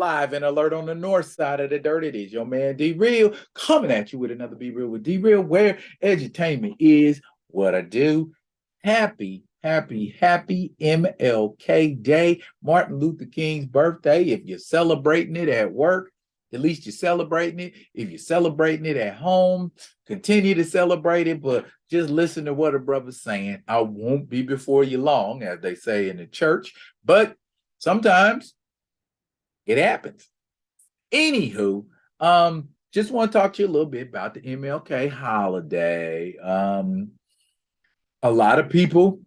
live and alert on the north side of the dirt. It is your man D Real coming at you with another Be Real with D Real, where edutainment is what I do. Happy MLK Day, Martin Luther King's birthday. If you're celebrating it at work, at least you're celebrating it. If you're celebrating it at home, continue to celebrate it, but just listen to what a brother's saying. I won't be before you long, as they say in the church, but sometimes it happens. Anywho, just want to talk to you a little bit about the MLK holiday. A lot of people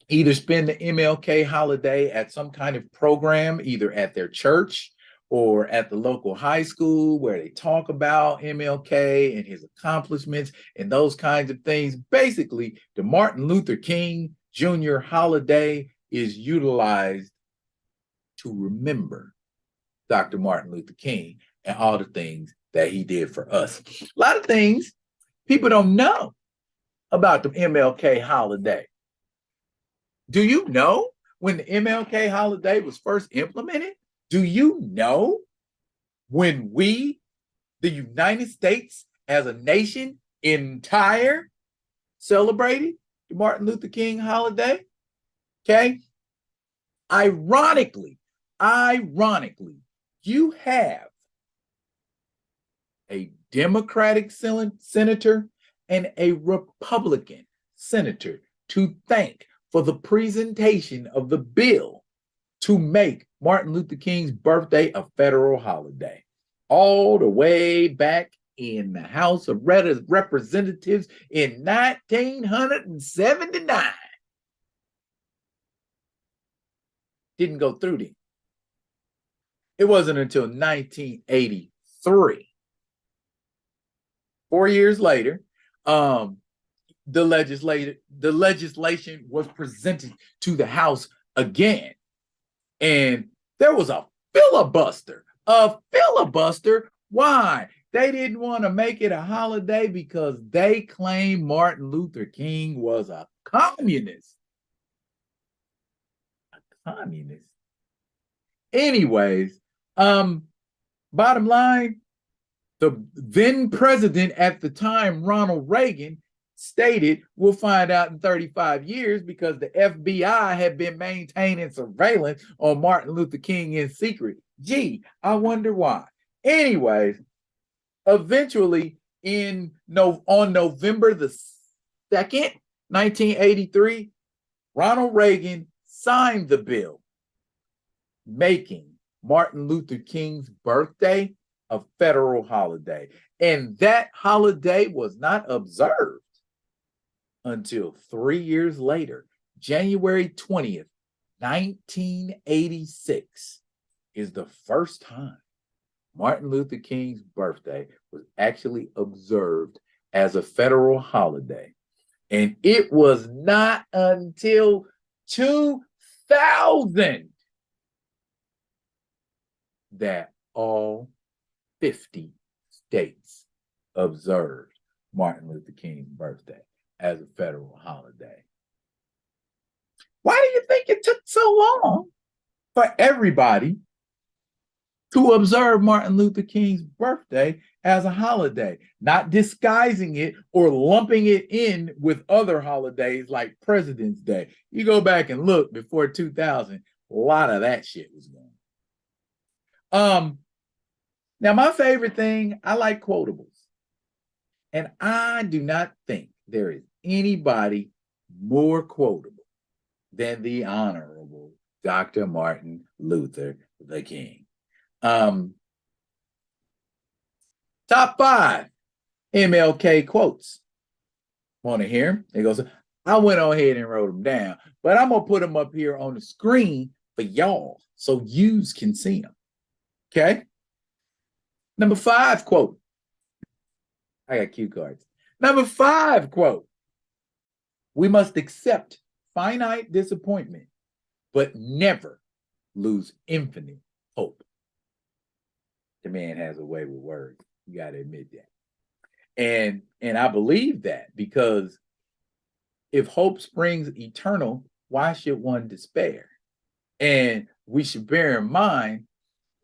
either spend the MLK holiday at some kind of program, either at their church or at the local high school, where they talk about MLK and his accomplishments and those kinds of things. Basically, the Martin Luther King Jr. holiday is utilized to remember Dr. Martin Luther King and all the things that he did for us. A lot of things people don't know about the MLK holiday. Do you know when the MLK holiday was first implemented? Do you know when we, the United States as a nation entire, celebrated the Martin Luther King holiday? Okay. Ironically, you have a Democratic senator and a Republican senator to thank for the presentation of the bill to make Martin Luther King's birthday a federal holiday, all the way back in the House of Representatives in 1979. Didn't go through then. It wasn't until 1983, 4 years later, the legislation was presented to the House again. And there was a filibuster. Why? They didn't want to make it a holiday because they claimed Martin Luther King was a communist. Anyways, bottom line, the then president at the time, Ronald Reagan, stated, we'll find out in 35 years, because the FBI had been maintaining surveillance on Martin Luther King in secret. Gee, I wonder why. Anyways, eventually on November the 2nd, 1983, Ronald Reagan signed the bill making Martin Luther King's birthday a federal holiday. And that holiday was not observed until 3 years later. January 20th, 1986 is the first time Martin Luther King's birthday was actually observed as a federal holiday. And it was not until 2000 that all 50 states observed Martin Luther King's birthday as a federal holiday. Why do you think it took so long for everybody to observe Martin Luther King's birthday as a holiday, not disguising it or lumping it in with other holidays like President's Day? You go back and look before 2000, a lot of that shit was going on. Now, my favorite thing, I like quotables. And I do not think there is anybody more quotable than the Honorable Dr. Martin Luther the King. Top 5 MLK quotes. Want to hear them? It goes, I went on ahead and wrote them down, but I'm going to put them up here on the screen for y'all so yous can see them. Okay? Number 5 quote. I got cue cards. Number 5 quote. We must accept finite disappointment, but never lose infinite hope. The man has a way with words. You got to admit that. And I believe that, because if hope springs eternal, why should one despair? And we should bear in mind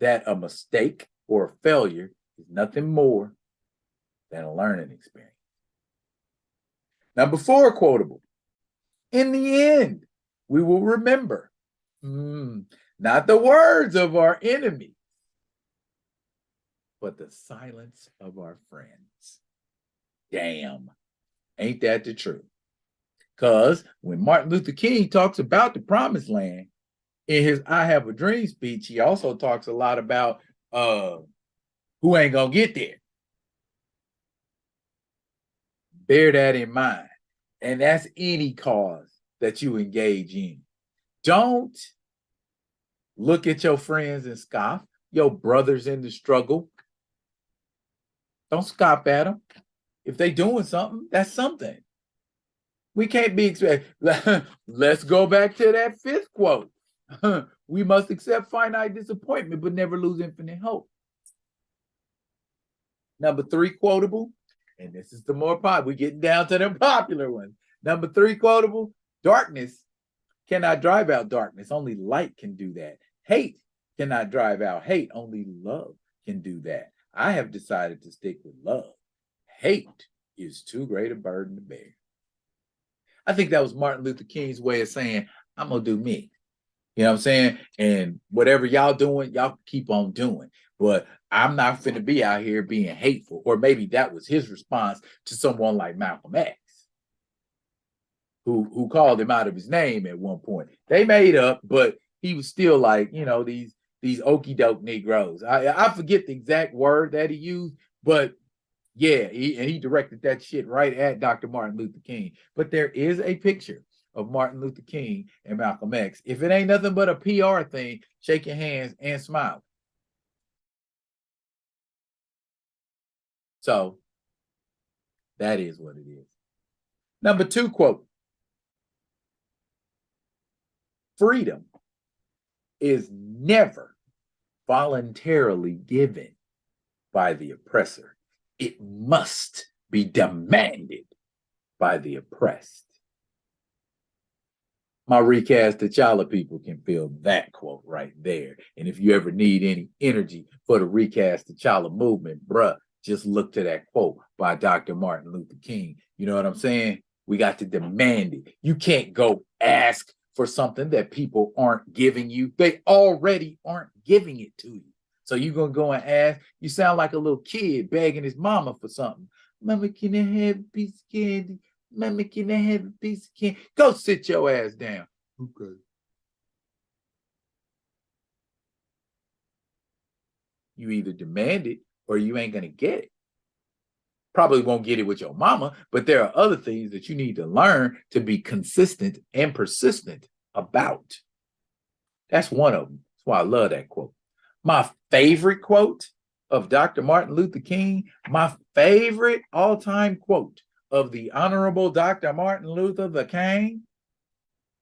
that a mistake or a failure is nothing more than a learning experience. Number 4 quotable. In the end, we will remember not the words of our enemy, but the silence of our friends. Damn, ain't that the truth? Because when Martin Luther King talks about the promised land in his I Have a Dream speech, he also talks a lot about who ain't gonna get there. Bear that in mind. And that's any cause that you engage in. Don't look at your friends and scoff, your brothers in the struggle. Don't scoff at them. If they doing something, that's something. We can't be expected. Let's go back to that 5th quote. We must accept finite disappointment, but never lose infinite hope. Number 3 quotable, and this is the more popular. We're getting down to the popular ones. Number 3 quotable, darkness cannot drive out darkness. Only light can do that. Hate cannot drive out hate. Only love can do that. I have decided to stick with love. Hate is too great a burden to bear. I think that was Martin Luther King's way of saying, I'm going to do me. You know what I'm saying? And whatever y'all doing, y'all keep on doing. But I'm not finna be out here being hateful. Or maybe that was his response to someone like Malcolm X, who called him out of his name at one point. They made up, but he was still like, you know, these okie doke Negroes. I forget the exact word that he used, but yeah, he directed that shit right at Dr. Martin Luther King. But there is a picture of Martin Luther King and Malcolm X. If it ain't nothing but a PR thing, shake your hands and smile. So that is what it is. Number 2 quote. Freedom is never voluntarily given by the oppressor. It must be demanded by the oppressed. My recast T'Challa people can feel that quote right there. And if you ever need any energy for the recast T'Challa movement, bruh, just look to that quote by Dr. Martin Luther King. You know what I'm saying? We got to demand it. You can't go ask for something that people aren't giving you. They already aren't giving it to you. So you're going to go and ask. You sound like a little kid begging his mama for something. Mama, can I have a piece of candy? Mama, can I have a piece of candy? Go sit your ass down. Okay. You either demand it or you ain't going to get it. Probably won't get it with your mama, but there are other things that you need to learn to be consistent and persistent about. That's one of them. That's why I love that quote. My favorite quote of Dr. Martin Luther King, my favorite all-time quote of the Honorable Dr. Martin Luther the King,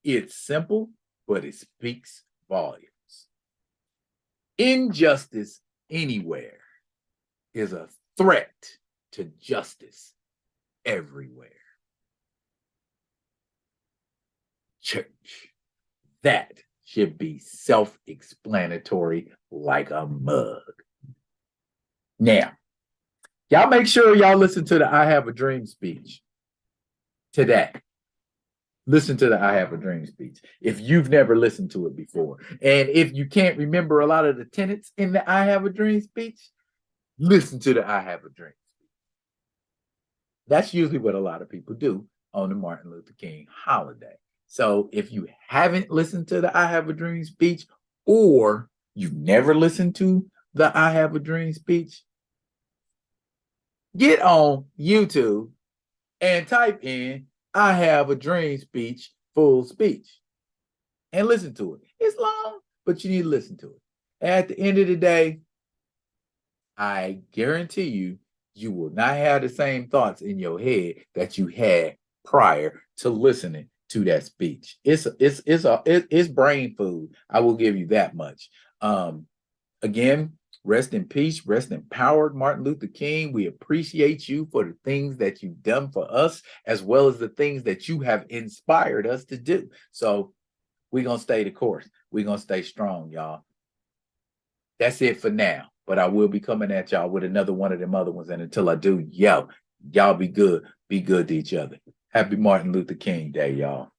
it's simple, but it speaks volumes. Injustice anywhere is a threat to justice everywhere. Church, that should be self-explanatory like a mug. Now, y'all make sure y'all listen to the I Have a Dream speech today. Listen to the I Have a Dream speech if you've never listened to it before. And if you can't remember a lot of the tenets in the I Have a Dream speech, listen to the I Have a Dream. That's usually what a lot of people do on the Martin Luther King holiday. So if you haven't listened to the I Have a Dream speech, or you've never listened to the I Have a Dream speech, get on YouTube and type in I Have a Dream speech, full speech, and listen to it. It's long, but you need to listen to it. At the end of the day, I guarantee you, you will not have the same thoughts in your head that you had prior to listening to that speech. It's brain food. I will give you that much. Again, rest in peace, rest in power, Martin Luther King. We appreciate you for the things that you've done for us, as well as the things that you have inspired us to do. So we're going to stay the course. We're going to stay strong, y'all. That's it for now. But I will be coming at y'all with another one of them other ones. And until I do, y'all be good. Be good to each other. Happy Martin Luther King Day, y'all.